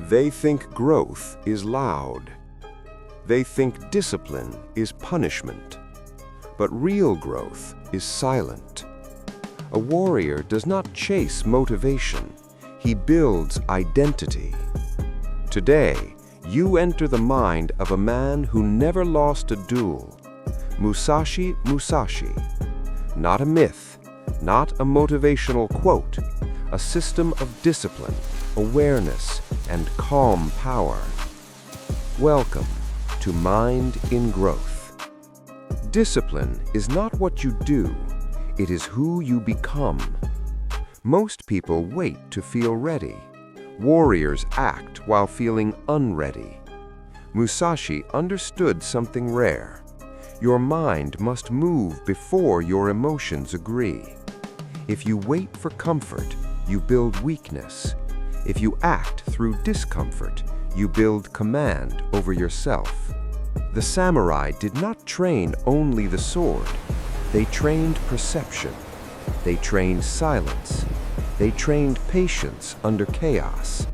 They think growth is loud. They think discipline is punishment. But real growth is silent. A warrior does not chase motivation. He builds identity. Today, you enter the mind of a man who never lost a duel. Musashi Musashi. Not a myth, not a motivational quote. A system of discipline, awareness, and calm power. Welcome to Mind in Growth. Discipline is not what you do, it is who you become. Most people wait to feel ready. Warriors act while feeling unready. Musashi understood something rare. Your mind must move before your emotions agree. If you wait for comfort, you build weakness. If you act through discomfort, you build command over yourself. The samurai did not train only the sword. They trained perception. They trained silence. They trained patience under chaos.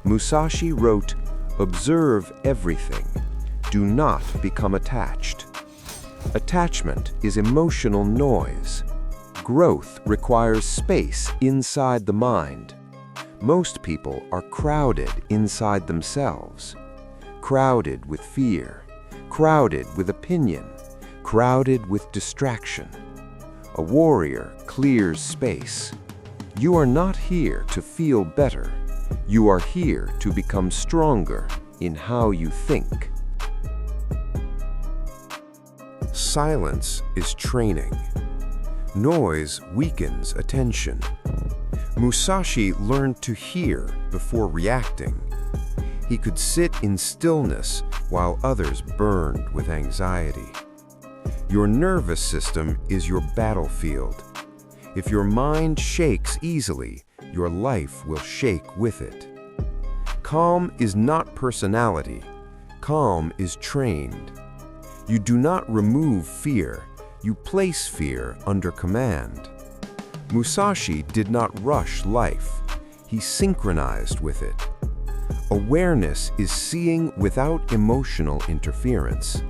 Musashi wrote, "Observe everything. Do not become attached." Attachment is emotional noise. Growth requires space inside the mind. Most people are crowded inside themselves. Crowded with fear. Crowded with opinion. Crowded with distraction. A warrior clears space. You are not here to feel better. You are here to become stronger in how you think. Silence is training. Noise weakens attention. Musashi learned to hear before reacting. He could sit in stillness while others burned with anxiety. Your nervous system is your battlefield. If your mind shakes easily, your life will shake with it. Calm is not personality. Calm is trained. You do not remove fear. You place fear under command. Musashi did not rush life. He synchronized with it. Awareness is seeing without emotional interference.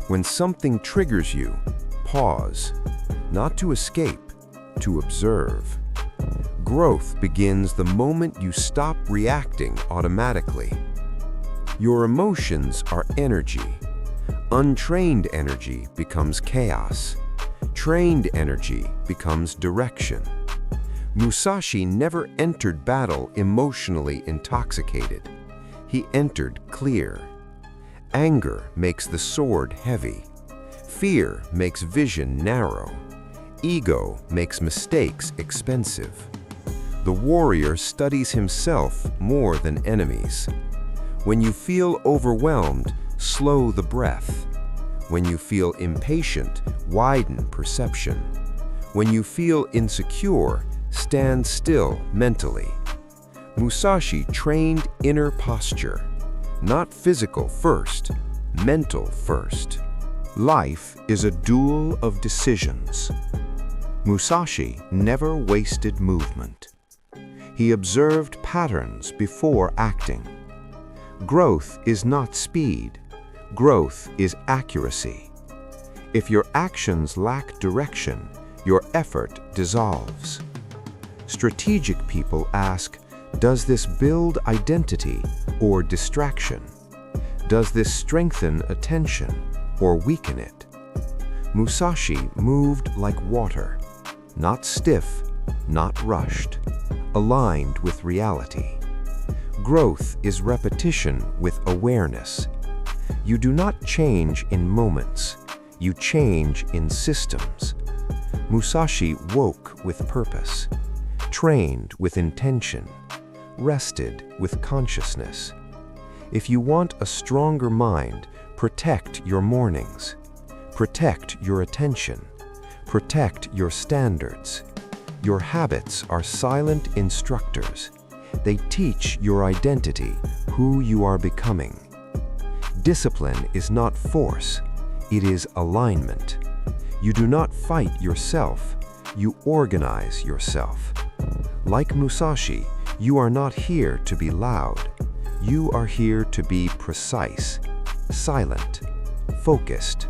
When something triggers you, pause, not to escape, to observe. Growth begins the moment you stop reacting automatically. Your emotions are energy. Untrained energy becomes chaos. Trained energy becomes direction. Musashi never entered battle emotionally intoxicated. He entered clear. Anger makes the sword heavy. Fear makes vision narrow. Ego makes mistakes expensive. The warrior studies himself more than enemies. When you feel overwhelmed, slow the breath. When you feel impatient, widen perception. When you feel insecure, stand still mentally. Musashi trained inner posture, not physical first, mental first. Life is a duel of decisions. Musashi never wasted movement. He observed patterns before acting. Growth is not speed. Growth is accuracy. If your actions lack direction, your effort dissolves. Strategic people ask, does this build identity or distraction? Does this strengthen attention or weaken it? Musashi moved like water, not stiff, not rushed, aligned with reality. Growth is repetition with awareness. You do not change in moments, you change in systems. Musashi woke with purpose, trained with intention, rested with consciousness. If you want a stronger mind, protect your mornings. Protect your attention. Protect your standards. Your habits are silent instructors. They teach your identity, who you are becoming. Discipline is not force, it is alignment. You do not fight yourself, you organize yourself. Like Musashi, you are not here to be loud. You are here to be precise, silent, focused,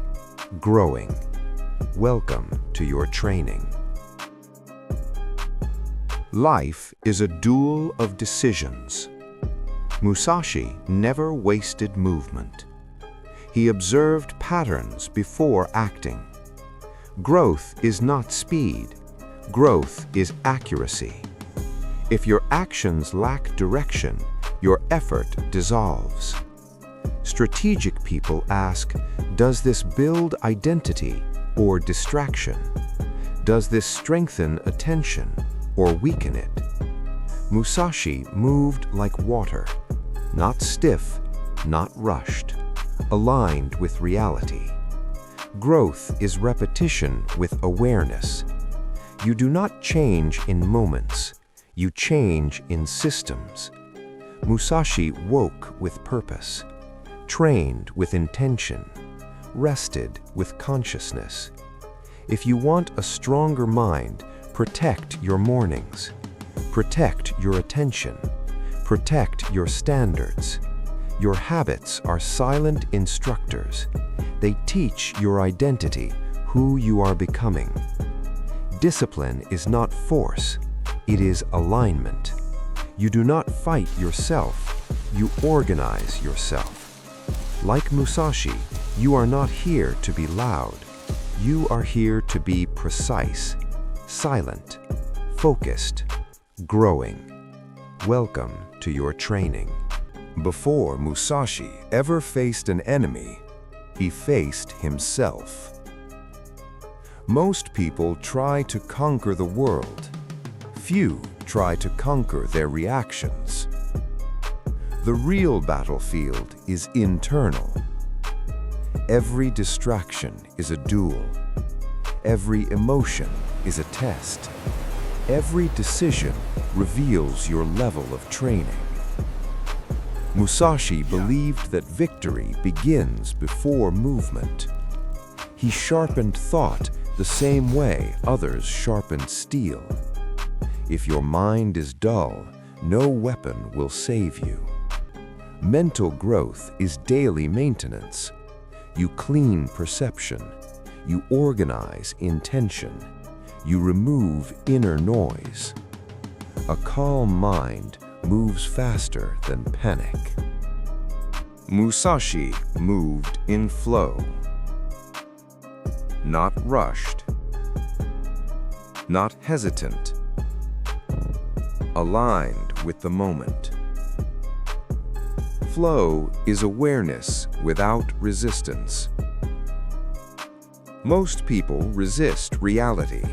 growing. Welcome to your training. Life is a duel of decisions. Musashi never wasted movement. He observed patterns before acting. Growth is not speed. Growth is accuracy. If your actions lack direction, your effort dissolves. Strategic people ask, does this build identity or distraction? Does this strengthen attention or weaken it? Musashi moved like water, not stiff, not rushed, aligned with reality. Growth is repetition with awareness. You do not change in moments. You change in systems. Musashi woke with purpose, trained with intention, rested with consciousness. If you want a stronger mind, protect your mornings. Protect your attention. Protect your standards. Your habits are silent instructors. They teach your identity, who you are becoming. Discipline is not force, it is alignment. You do not fight yourself, you organize yourself. Like Musashi, you are not here to be loud. You are here to be precise, silent, focused, growing. Welcome to your training. Before Musashi ever faced an enemy, he faced himself. Most people try to conquer the world. Few try to conquer their reactions. The real battlefield is internal. Every distraction is a duel. Every emotion is a test. Every decision reveals your level of training. Musashi believed that victory begins before movement. He sharpened thought the same way others sharpened steel. If your mind is dull, no weapon will save you. Mental growth is daily maintenance. You clean perception. You organize intention. You remove inner noise. A calm mind moves faster than panic. Musashi moved in flow. Not rushed. Not hesitant. Aligned with the moment. Flow is awareness without resistance. Most people resist reality.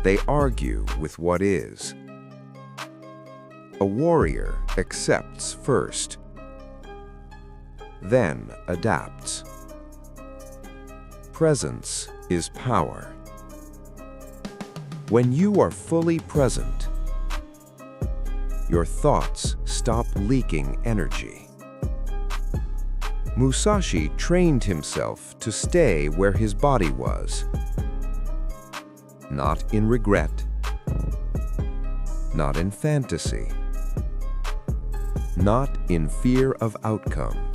They argue with what is. A warrior accepts first, then adapts. Presence is power. When you are fully present, your thoughts stop leaking energy. Musashi trained himself to stay where his body was. Not in regret, not in fantasy, not in fear of outcome.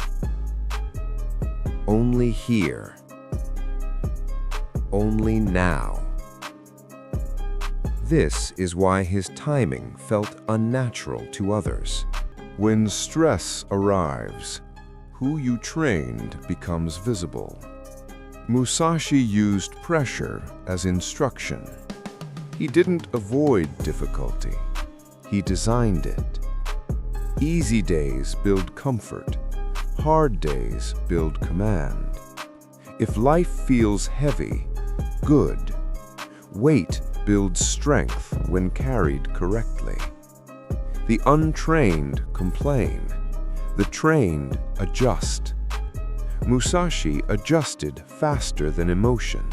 Only here. Only now. This is why his timing felt unnatural to others. When stress arrives, who you trained becomes visible. Musashi used pressure as instruction. He didn't avoid difficulty. He designed it. Easy days build comfort. Hard days build command. If life feels heavy, good. Weight builds strength when carried correctly. The untrained complain. The trained adjust. Musashi adjusted faster than emotion.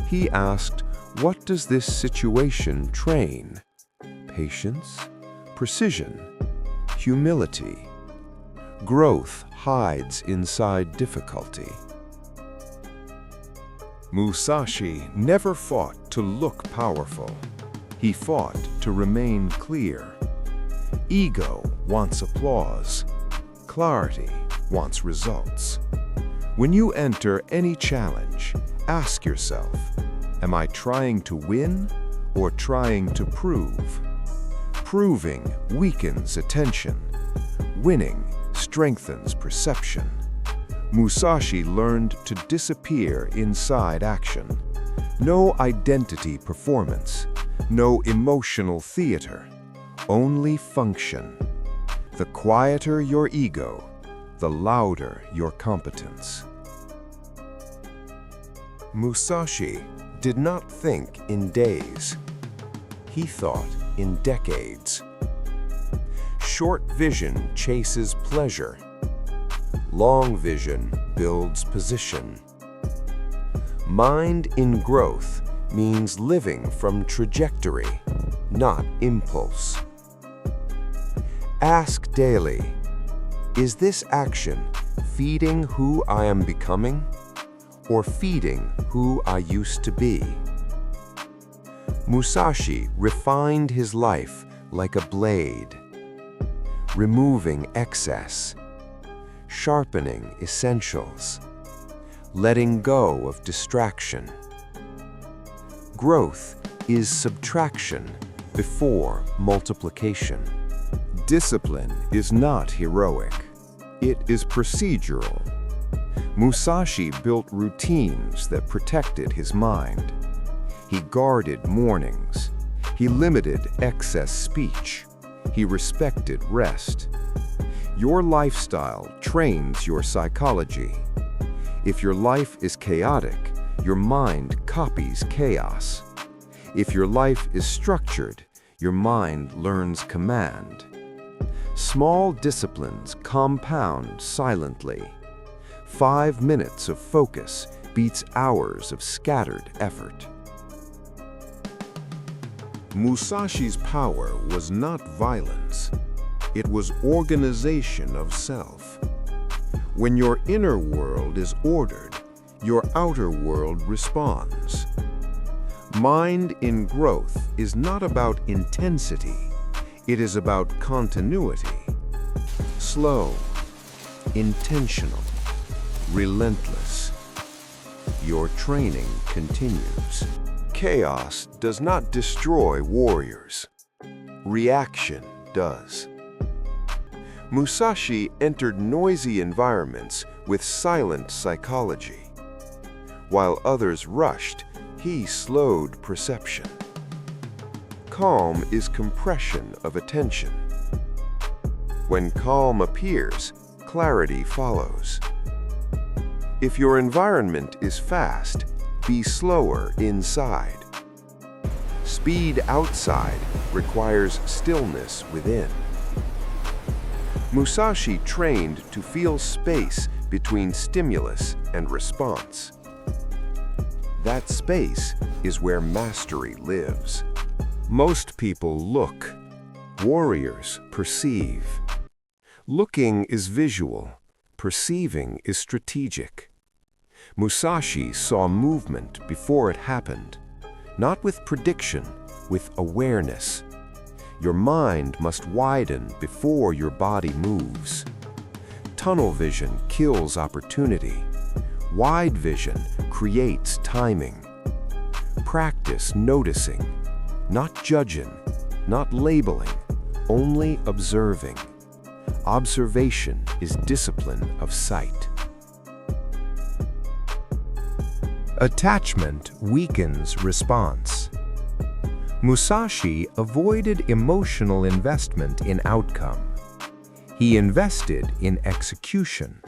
He asked, what does this situation train? Patience, precision, humility. Growth hides inside difficulty. Musashi never fought to look powerful. He fought to remain clear. Ego wants applause. Clarity wants results. When you enter any challenge, ask yourself, am I trying to win or trying to prove? Proving weakens attention. Winning strengthens perception. Musashi learned to disappear inside action. No identity performance, no emotional theater, only function. The quieter your ego, the louder your competence. Musashi did not think in days. He thought in decades. Short vision chases pleasure. Long vision builds position. Mind in growth means living from trajectory, not impulse. Ask daily, is this action feeding who I am becoming or feeding who I used to be? Musashi refined his life like a blade, removing excess, sharpening essentials, letting go of distraction. Growth is subtraction before multiplication. Discipline is not heroic. It is procedural. Musashi built routines that protected his mind. He guarded mornings. He limited excess speech. He respected rest. Your lifestyle trains your psychology. If your life is chaotic, your mind copies chaos. If your life is structured, your mind learns command. Small disciplines compound silently. 5 minutes of focus beats hours of scattered effort. Musashi's power was not violence. It was organization of self. When your inner world is ordered, your outer world responds. Mind in growth is not about intensity. It is about continuity. Slow, intentional, relentless. Your training continues. Chaos does not destroy warriors. Reaction does. Musashi entered noisy environments with silent psychology. While others rushed, he slowed perception. Calm is compression of attention. When calm appears, clarity follows. If your environment is fast, be slower inside. Speed outside requires stillness within. Musashi trained to feel space between stimulus and response. That space is where mastery lives. Most people look. Warriors perceive. Looking is visual. Perceiving is strategic. Musashi saw movement before it happened, not with prediction, with awareness. Your mind must widen before your body moves. Tunnel vision kills opportunity. Wide vision creates timing. Practice noticing, not judging, not labeling, only observing. Observation is discipline of sight. Attachment weakens response. Musashi avoided emotional investment in outcome. He invested in execution.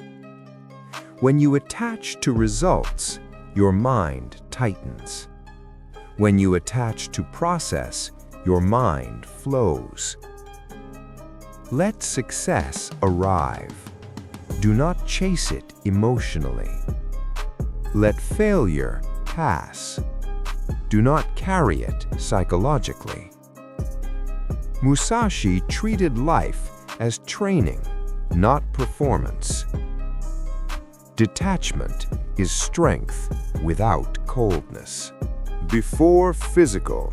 When you attach to results, your mind tightens. When you attach to process, your mind flows. Let success arrive. Do not chase it emotionally. Let failure pass. Do not carry it psychologically. Musashi treated life as training, not performance. Detachment is strength without coldness. Before physical,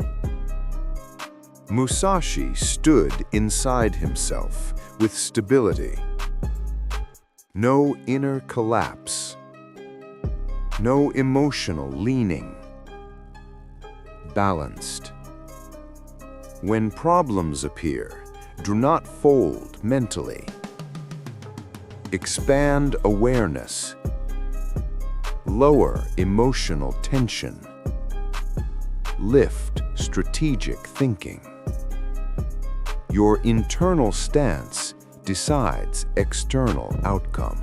Musashi stood inside himself with stability. No inner collapse. No emotional leaning. Balanced. When problems appear, do not fold mentally. Expand awareness. Lower emotional tension. Lift strategic thinking. Your internal stance decides external outcome.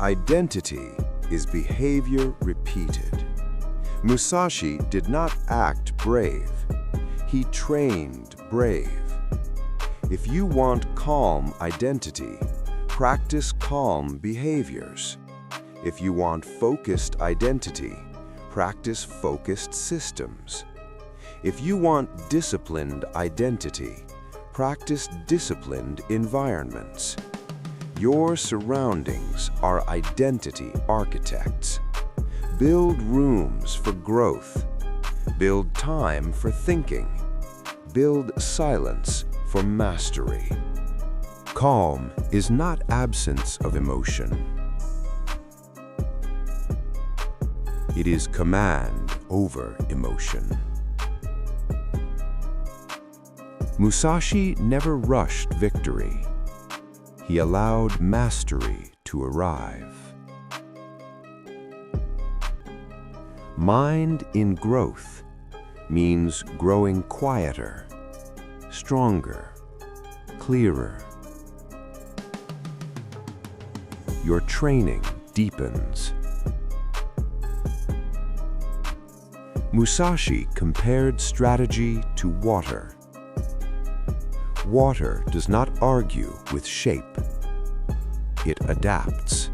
Identity is behavior repeated. Musashi did not act brave. He trained brave. If you want calm identity, practice calm behaviors. If you want focused identity, practice focused systems. If you want disciplined identity, practice disciplined environments. Your surroundings are identity architects. Build rooms for growth. Build time for thinking. Build silence for mastery. Calm is not absence of emotion. It is command over emotion. Musashi never rushed victory. He allowed mastery to arrive. Mind in growth means growing quieter, stronger, clearer. Your training deepens. Musashi compared strategy to water. Water does not argue with shape. It adapts.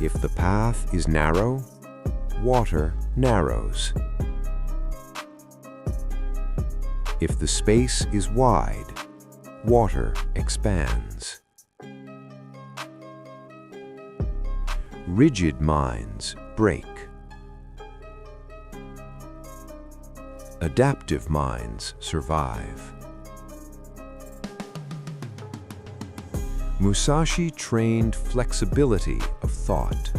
If the path is narrow, water narrows. If the space is wide, water expands. Rigid minds break. Adaptive minds survive. Musashi trained flexibility of thought,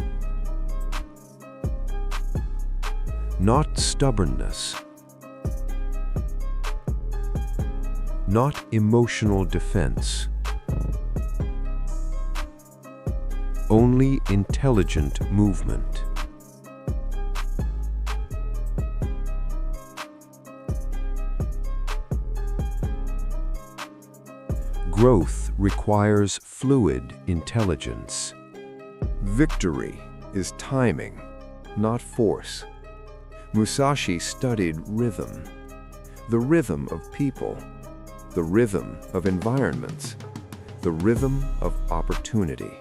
not stubbornness, not emotional defense, only intelligent movement. Growth requires fluid intelligence. Victory is timing, not force. Musashi studied rhythm, the rhythm of people, the rhythm of environments, the rhythm of opportunity.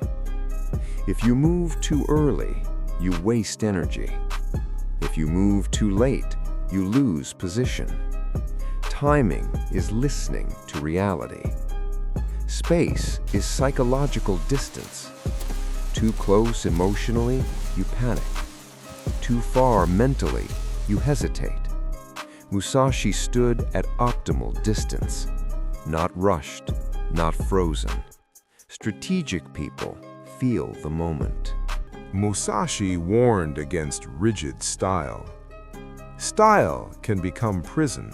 If you move too early, you waste energy. If you move too late, you lose position. Timing is listening to reality. Space is psychological distance. Too close emotionally, you panic. Too far mentally, you hesitate. Musashi stood at optimal distance, not rushed, not frozen. Strategic people feel the moment. Musashi warned against rigid style. Style can become prison.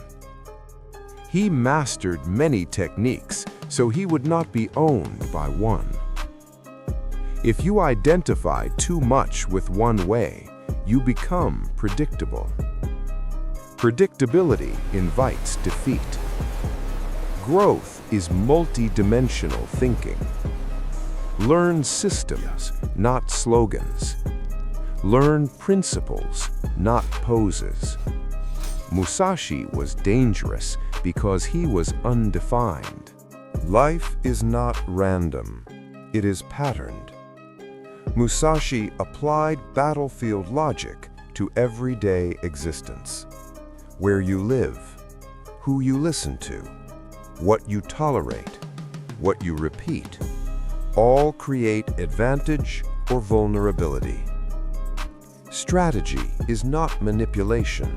He mastered many techniques, so he would not be owned by one. If you identify too much with one way, you become predictable. Predictability invites defeat. Growth is multi-dimensional thinking. Learn systems, not slogans. Learn principles, not poses. Musashi was dangerous because he was undefined. Life is not random. It is patterned. Musashi applied battlefield logic to everyday existence. Where you live, who you listen to, what you tolerate, what you repeat, all create advantage or vulnerability. Strategy is not manipulation.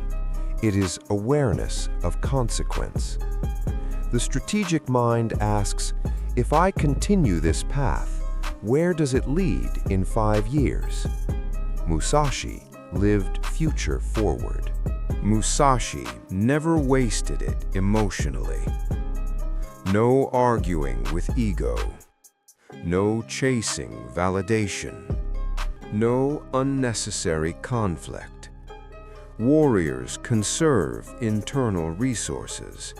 It is awareness of consequence. The strategic mind asks, if I continue this path, where does it lead in 5 years? Musashi lived future forward. Musashi never wasted it emotionally. No arguing with ego. No chasing validation. No unnecessary conflict. Warriors conserve internal resources.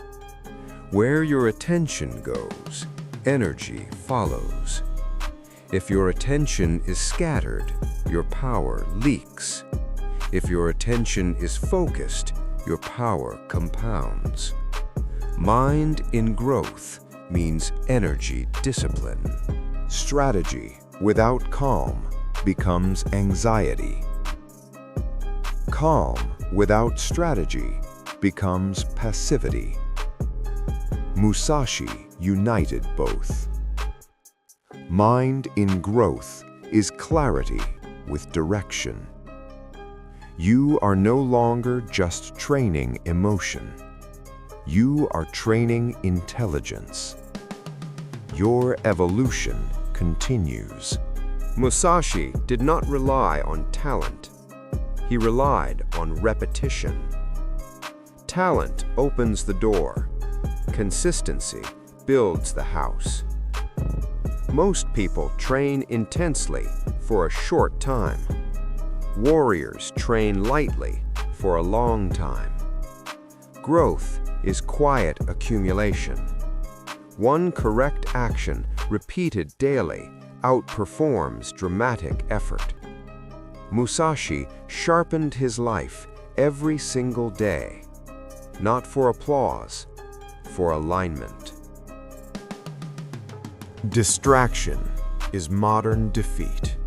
Where your attention goes, energy follows. If your attention is scattered, your power leaks. If your attention is focused, your power compounds. Mind in growth means energy discipline. Strategy without calm becomes anxiety. Calm without strategy becomes passivity. Musashi united both. Mind in growth is clarity with direction. You are no longer just training emotion. You are training intelligence. Your evolution continues. Musashi did not rely on talent. He relied on repetition. Talent opens the door. Consistency builds the house. Most people train intensely for a short time. Warriors train lightly for a long time. Growth is quiet accumulation. One correct action repeated daily outperforms dramatic effort. Musashi sharpened his life every single day, not for applause, for alignment. Distraction is modern defeat.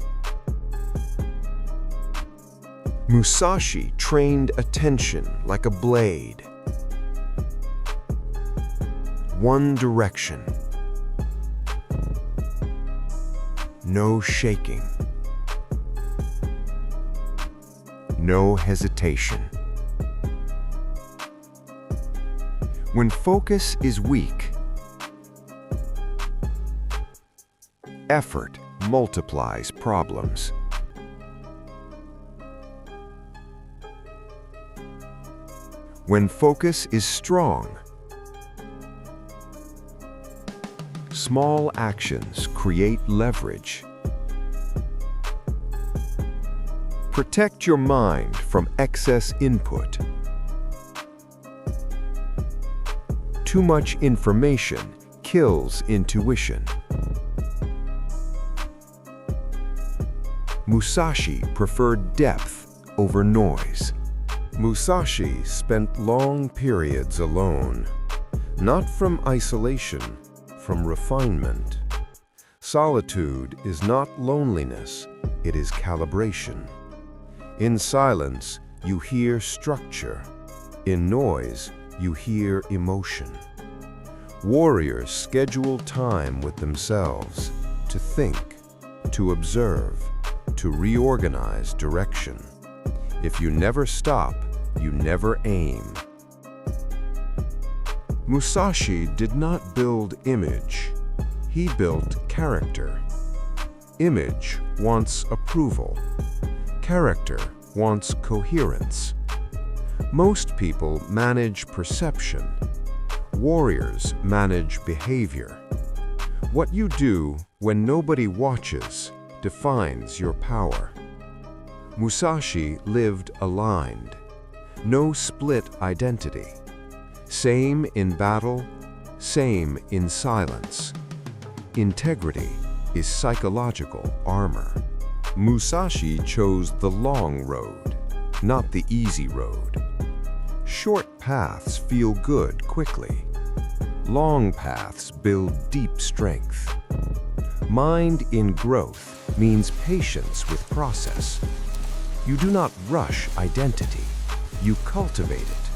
Musashi trained attention like a blade. One direction. No shaking. No hesitation. When focus is weak, effort multiplies problems. When focus is strong, small actions create leverage. Protect your mind from excess input. Too much information kills intuition. Musashi preferred depth over noise. Musashi spent long periods alone, not from isolation, from refinement. Solitude is not loneliness, it is calibration. In silence, you hear structure. In noise, you hear emotion. Warriors schedule time with themselves to think, to observe, to reorganize direction. If you never stop, you never aim. Musashi did not build image. He built character. Image wants approval. Character wants coherence. Most people manage perception. Warriors manage behavior. What you do when nobody watches defines your power. Musashi lived aligned. No split identity. Same in battle, same in silence. Integrity is psychological armor. Musashi chose the long road, not the easy road. Short paths feel good quickly. Long paths build deep strength. Mind in growth means patience with process. You do not rush identity, you cultivate it.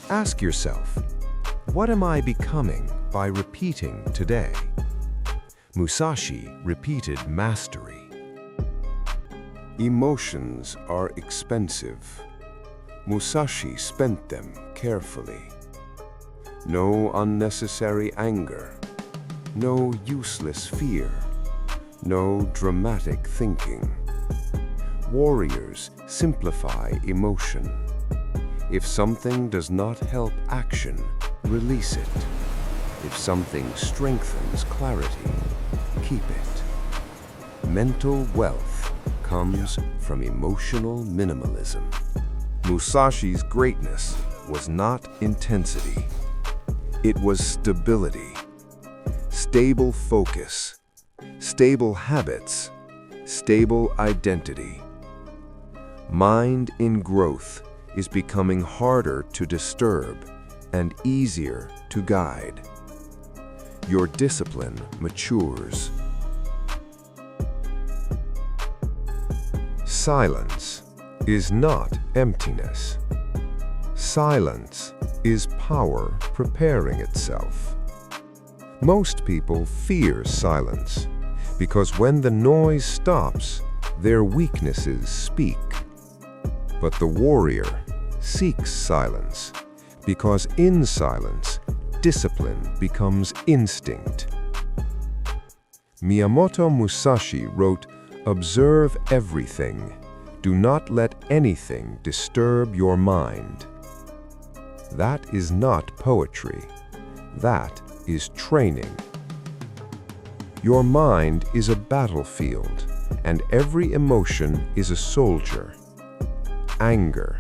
Ask yourself, what am I becoming by repeating today? Musashi repeated mastery. Emotions are expensive. Musashi spent them carefully. no unnecessary anger, no useless fear, no dramatic thinking. Warriors simplify emotion. If something does not help action, release it. If something strengthens clarity, keep it. Mental wealth comes from emotional minimalism. Musashi's greatness was not intensity. It was stability. Stable focus, stable habits, stable identity. Mind in growth is becoming harder to disturb and easier to guide. Your discipline matures. Silence is not emptiness. Silence is power preparing itself. Most people fear silence because when the noise stops, their weaknesses speak. But the warrior seeks silence because in silence, discipline becomes instinct. Miyamoto Musashi wrote, "Observe everything. Do not let anything disturb your mind." That is not poetry. That is training. Your mind is a battlefield, and every emotion is a soldier. Anger,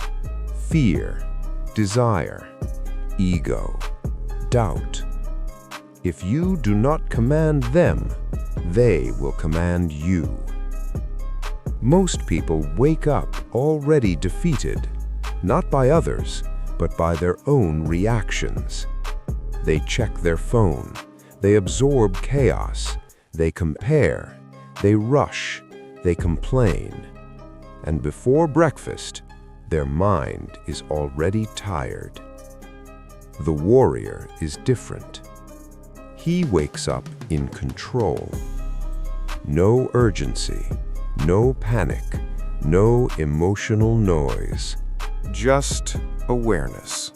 fear, desire, ego, doubt. If you do not command them, they will command you. Most people wake up already defeated, not by others, but by their own reactions. They check their phone, they absorb chaos, they compare, they rush, they complain. And before breakfast, their mind is already tired. The warrior is different. He wakes up in control. No urgency, no panic, no emotional noise. Just awareness.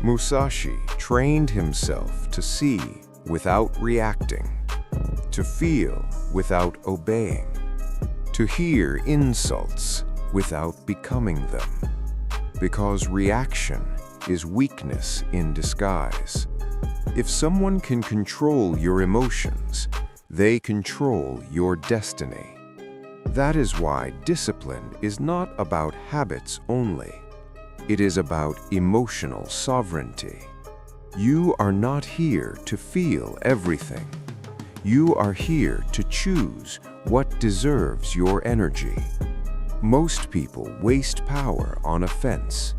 Musashi trained himself to see without reacting, to feel without obeying, to hear insults without becoming them. Because reaction is weakness in disguise. If someone can control your emotions, they control your destiny. That is why discipline is not about habits only. It is about emotional sovereignty. You are not here to feel everything. You are here to choose what deserves your energy. Most people waste power on offense.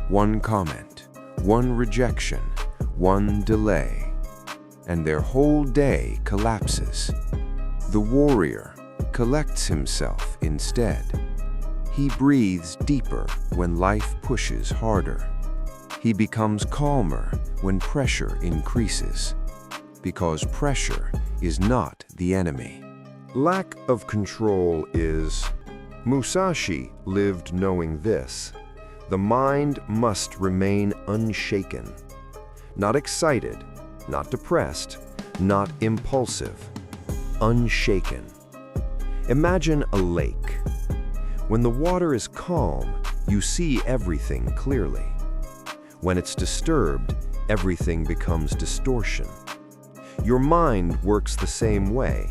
One comment, one rejection, one delay, and their whole day collapses. The warrior collects himself instead. He breathes deeper when life pushes harder. He becomes calmer when pressure increases, because pressure is not the enemy. Lack of control is... Musashi lived knowing this. The mind must remain unshaken. Not excited, not depressed, not impulsive. Unshaken. Imagine a lake. When the water is calm, you see everything clearly. When it's disturbed, everything becomes distortion. Your mind works the same way.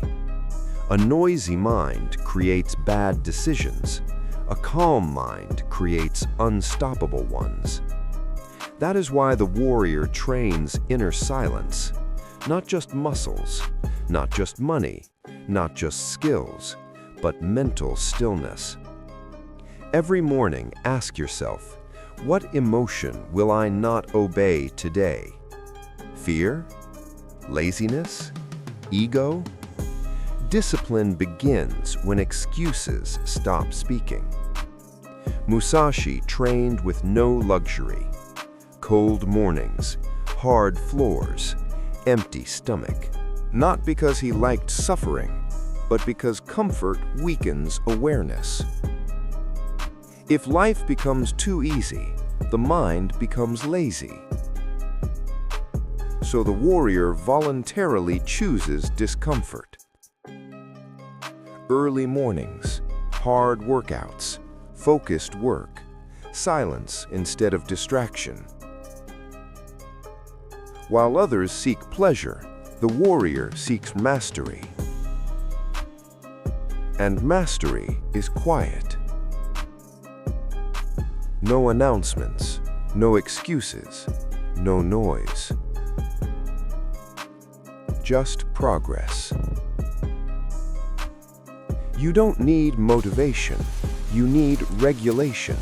A noisy mind creates bad decisions. A calm mind creates unstoppable ones. That is why the warrior trains inner silence. Not just muscles, not just money, not just skills, but mental stillness. Every morning, ask yourself, what emotion will I not obey today? Fear? Laziness? Ego? Discipline begins when excuses stop speaking. Musashi trained with no luxury. Cold mornings, hard floors, empty stomach. Not because he liked suffering, but because comfort weakens awareness. If life becomes too easy, the mind becomes lazy. so the warrior voluntarily chooses discomfort. Early mornings, hard workouts, focused work, silence instead of distraction. While others seek pleasure, the warrior seeks mastery. And mastery is quiet. No announcements, no excuses, no noise. Just progress. You don't need motivation, you need regulation.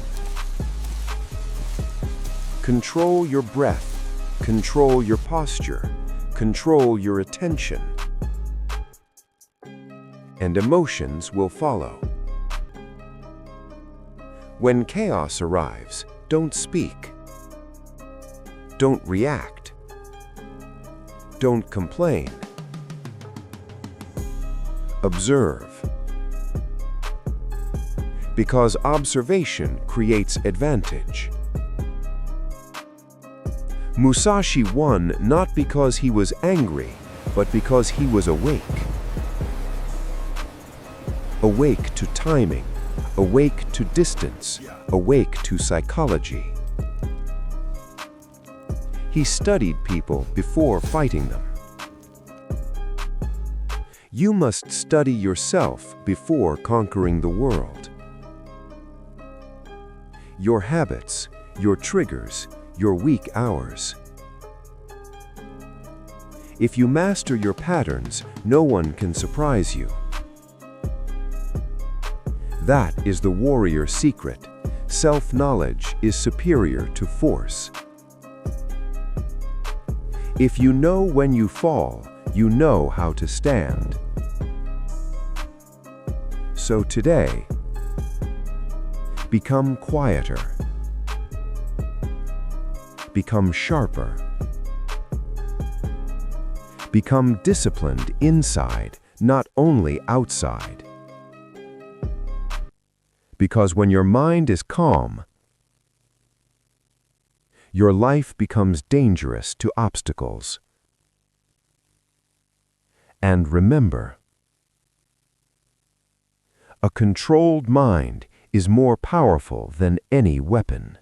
Control your breath, control your posture, control your attention. And emotions will follow. When chaos arrives, don't speak. Don't react. Don't complain. Observe. Because observation creates advantage. Musashi won not because he was angry, but because he was awake. Awake to timing, awake to distance, awake to psychology. He studied people before fighting them. You must study yourself before conquering the world. Your habits, your triggers, your weak hours. If you master your patterns, no one can surprise you. That is the warrior's secret. Self-knowledge is superior to force. If you know when you fall, you know how to stand. So today, become quieter. Become sharper. Become disciplined inside, not only outside. Because when your mind is calm, your life becomes dangerous to obstacles. And remember, a controlled mind is more powerful than any weapon.